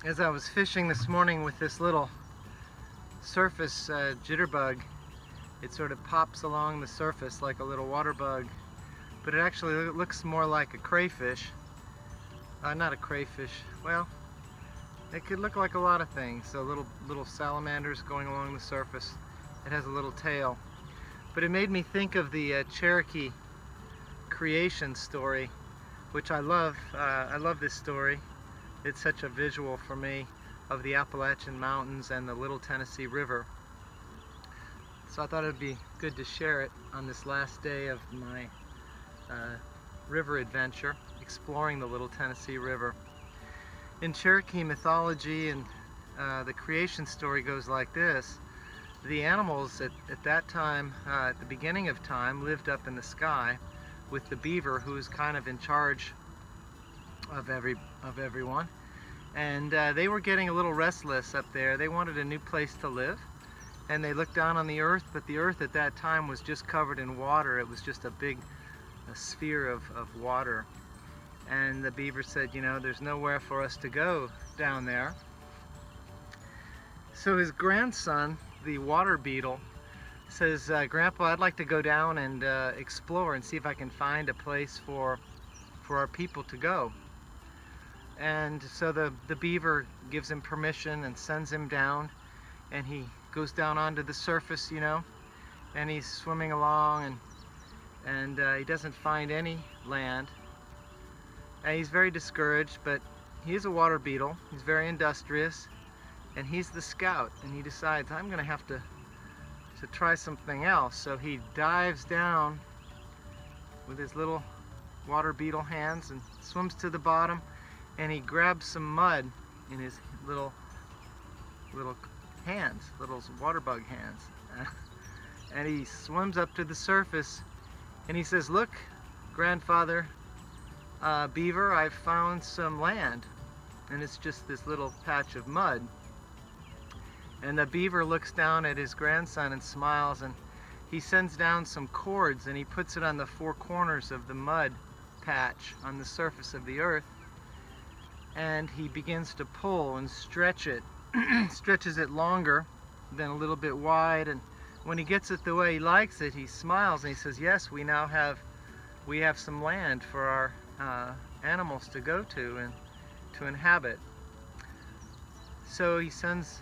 As I was fishing this morning with this little surface jitterbug, it sort of pops along the surface like a little water bug, but it actually looks more like a crayfish. Not a crayfish, well, it could look like a lot of things. So little salamanders going along the surface. It has a little tail. But it made me think of the Cherokee Creation Story, which I love. I love this story. It's such a visual for me of the Appalachian Mountains and the Little Tennessee River. So I thought it would be good to share it on this last day of my river adventure, exploring the Little Tennessee River. In Cherokee mythology, and the creation story goes like this. The animals at that time, at the beginning of time, lived up in the sky with the beaver, who was kind of in charge of everyone. And they were getting a little restless up there. They wanted a new place to live. And they looked down on the earth, but the earth at that time was just covered in water. It was just a big sphere of water. And the beaver said, you know, there's nowhere for us to go down there. So his grandson, the water beetle, says, Grandpa, I'd like to go down and explore and see if I can find a place for our people to go. And so the beaver gives him permission and sends him down, and he goes down onto the surface, you know, and he's swimming along, and he doesn't find any land. And he's very discouraged, but he's a water beetle. He's very industrious, and he's the scout, and he decides, I'm going to have to try something else. So he dives down with his little water beetle hands and swims to the bottom, and he grabs some mud in his little hands, little water bug hands. And he swims up to the surface, and he says, look, Grandfather Beaver, I've found some land. And it's just this little patch of mud. And the beaver looks down at his grandson and smiles, and he sends down some cords and he puts it on the four corners of the mud patch on the surface of the earth. And he begins to pull and stretch it, stretches it longer, then a little bit wide, and when he gets it the way he likes it, he smiles and he says, yes, we have some land for our animals to go to and to inhabit. So he sends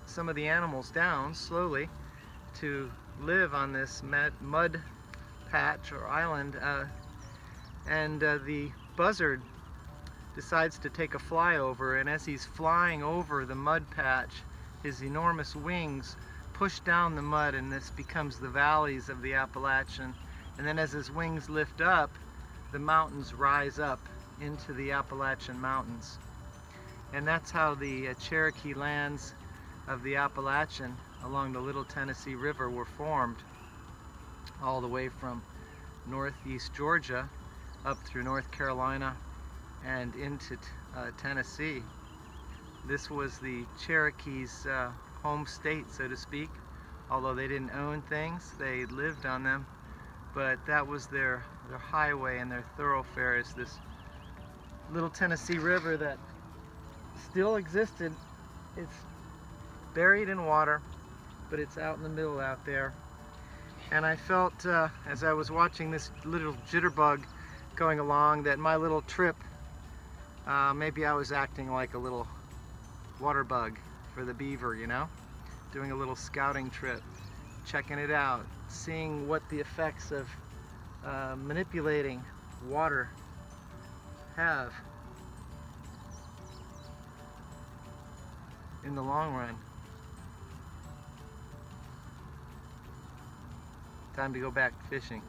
some of the animals down slowly to live on this mud patch or island, and the buzzard decides to take a flyover, and as he's flying over the mud patch, his enormous wings push down the mud, and this becomes the valleys of the Appalachian. And then as his wings lift up, the mountains rise up into the Appalachian Mountains. And that's how the Cherokee lands of the Appalachian along the Little Tennessee River were formed, all the way from northeast Georgia up through North Carolina and into Tennessee. This was the Cherokees' home state, so to speak. Although they didn't own things, they lived on them. But that was their highway and their thoroughfare, is this Little Tennessee River that still existed. It's buried in water, but it's out in the middle out there. And I felt, as I was watching this little jitterbug going along, that my little trip, maybe I was acting like a little water bug for the beaver, you know? Doing a little scouting trip, checking it out, seeing what the effects of manipulating water have in the long run. Time to go back fishing.